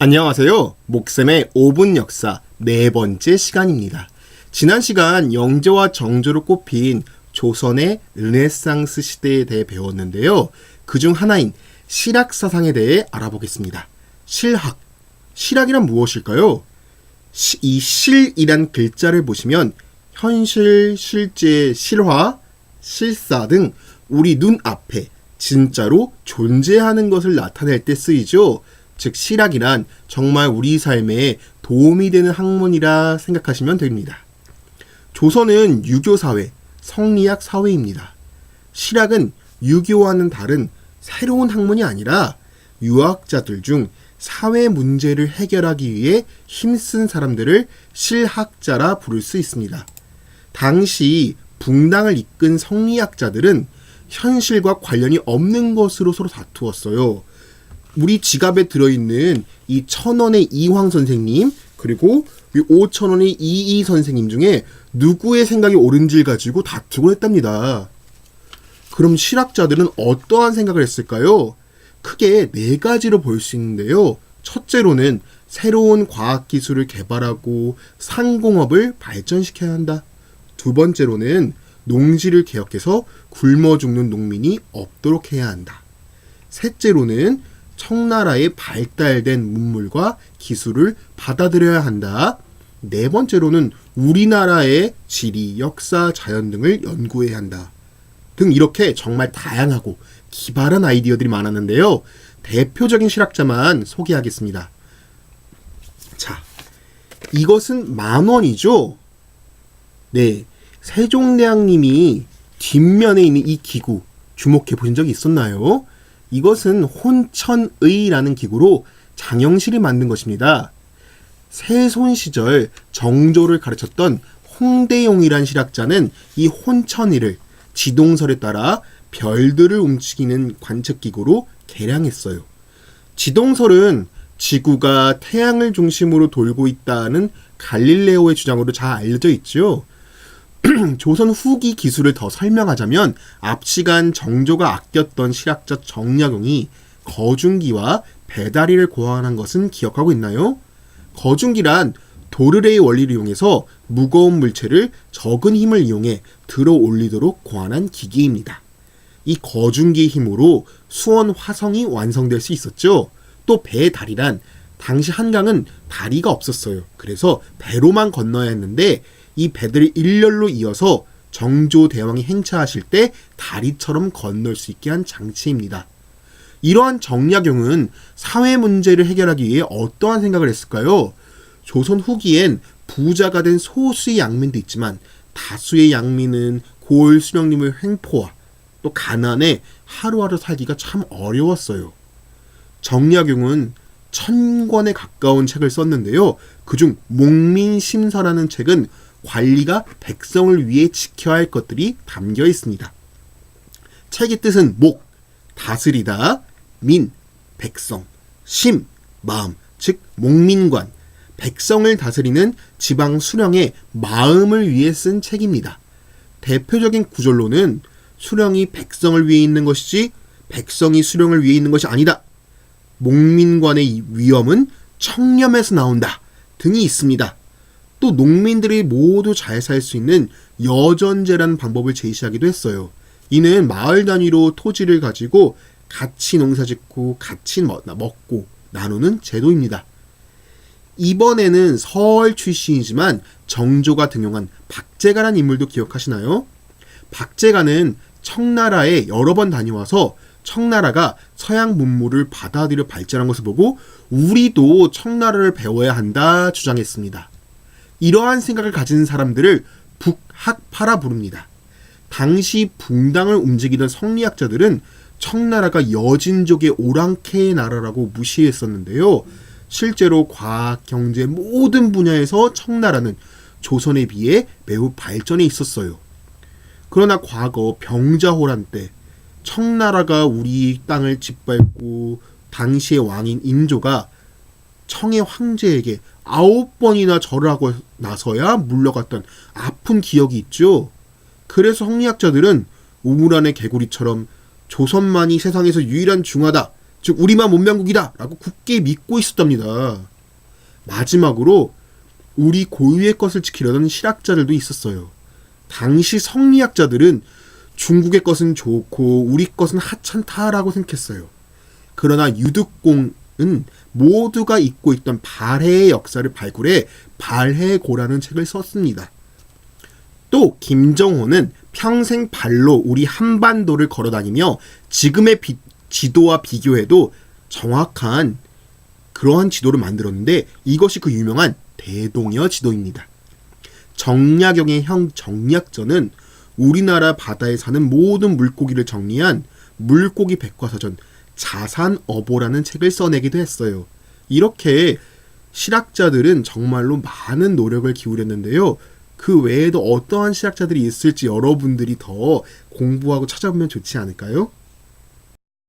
안녕하세요. 목쌤의 5분 역사 네 번째 시간입니다. 지난 시간 영조와 정조로 꼽힌 조선의 르네상스 시대에 대해 배웠는데요. 그중 하나인 실학사상에 대해 알아보겠습니다. 실학. 실학이란 무엇일까요? 이 실이란 글자를 보시면 현실, 실제, 실화, 실사 등 우리 눈앞에 진짜로 존재하는 것을 나타낼 때 쓰이죠. 즉 실학이란 정말 우리 삶에 도움이 되는 학문이라 생각하시면 됩니다. 조선은 유교사회, 성리학 사회입니다. 실학은 유교와는 다른 새로운 학문이 아니라 유학자들 중 사회 문제를 해결하기 위해 힘쓴 사람들을 실학자라 부를 수 있습니다. 당시 붕당을 이끈 성리학자들은 현실과 관련이 없는 것으로 서로 다투었어요. 우리 지갑에 들어있는 이 1,000원의 이황 선생님 그리고 이 5,000원의 이이 선생님 중에 누구의 생각이 옳은지를 가지고 다투곤 했답니다. 그럼 실학자들은 어떠한 생각을 했을까요? 크게 네 가지로 볼 수 있는데요. 첫째로는 새로운 과학기술을 개발하고 상공업을 발전시켜야 한다. 두 번째로는 농지를 개혁해서 굶어 죽는 농민이 없도록 해야 한다. 셋째로는 청나라의 발달된 문물과 기술을 받아들여야 한다. 네 번째로는 우리나라의 지리, 역사, 자연 등을 연구해야 한다. 등 이렇게 정말 다양하고 기발한 아이디어들이 많았는데요. 대표적인 실학자만 소개하겠습니다. 자, 이것은 10,000원이죠? 네, 세종대왕님이 뒷면에 있는 이 기구 주목해 보신 적이 있었나요? 이것은 혼천의라는 기구로 장영실이 만든 것입니다. 세손 시절 정조를 가르쳤던 홍대용이란 실학자는 이 혼천의를 지동설에 따라 별들을 움직이는 관측기구로 개량했어요. 지동설은 지구가 태양을 중심으로 돌고 있다는 갈릴레오의 주장으로 잘 알려져 있죠. 조선 후기 기술을 더 설명하자면 앞 시간 정조가 아꼈던 실학자 정약용이 거중기와 배다리를 고안한 것은 기억하고 있나요? 거중기란 도르래의 원리를 이용해서 무거운 물체를 적은 힘을 이용해 들어 올리도록 고안한 기기입니다. 이 거중기의 힘으로 수원 화성이 완성될 수 있었죠. 또 배다리란 당시 한강은 다리가 없었어요. 그래서 배로만 건너야 했는데 이 배들을 일렬로 이어서 정조 대왕이 행차하실 때 다리처럼 건널 수 있게 한 장치입니다. 이러한 정약용은 사회 문제를 해결하기 위해 어떠한 생각을 했을까요? 조선 후기엔 부자가 된 소수의 양민도 있지만 다수의 양민은 고을 수령님의 횡포와 또 가난에 하루하루 살기가 참 어려웠어요. 정약용은 1,000권에 가까운 책을 썼는데요. 그중 목민심서라는 책은 관리가 백성을 위해 지켜야 할 것들이 담겨 있습니다. 책의 뜻은 목, 다스리다, 민, 백성, 심, 마음, 즉 목민관, 백성을 다스리는 지방 수령의 마음을 위해 쓴 책입니다. 대표적인 구절로는 수령이 백성을 위해 있는 것이지 백성이 수령을 위해 있는 것이 아니다. 목민관의 위엄은 청렴에서 나온다. 등이 있습니다. 또 농민들이 모두 잘 살 수 있는 여전제라는 방법을 제시하기도 했어요. 이는 마을 단위로 토지를 가지고 같이 농사짓고 같이 먹고 나누는 제도입니다. 이번에는 서울 출신이지만 정조가 등용한 박제가라는 인물도 기억하시나요? 박제가는 청나라에 여러 번 다녀와서 청나라가 서양 문물을 받아들여 발전한 것을 보고 우리도 청나라를 배워야 한다 주장했습니다. 이러한 생각을 가진 사람들을 북학파라 부릅니다. 당시 붕당을 움직이던 성리학자들은 청나라가 여진족의 오랑캐의 나라라고 무시했었는데요. 실제로 과학, 경제 모든 분야에서 청나라는 조선에 비해 매우 발전해 있었어요. 그러나 과거 병자호란 때 청나라가 우리 땅을 짓밟고 당시의 왕인 인조가 청의 황제에게 9번이나 절을 하고 나서야 물러갔던 아픈 기억이 있죠. 그래서 성리학자들은 우물안의 개구리처럼 조선만이 세상에서 유일한 중화다 즉 우리만 문명국이다 라고 굳게 믿고 있었답니다. 마지막으로 우리 고유의 것을 지키려던 실학자들도 있었어요. 당시 성리학자들은 중국의 것은 좋고 우리 것은 하찮다라고 생각했어요. 그러나 유득공은 모두가 잊고 있던 발해의 역사를 발굴해 발해고라는 책을 썼습니다. 또 김정호는 평생 발로 우리 한반도를 걸어다니며 지금의 지도와 비교해도 정확한 그러한 지도를 만들었는데 이것이 그 유명한 대동여 지도입니다. 정약용의 형 정약전은 우리나라 바다에 사는 모든 물고기를 정리한 물고기 백과사전 자산어보라는 책을 써내기도 했어요. 이렇게 실학자들은 정말로 많은 노력을 기울였는데요. 그 외에도 어떠한 실학자들이 있을지 여러분들이 더 공부하고 찾아보면 좋지 않을까요?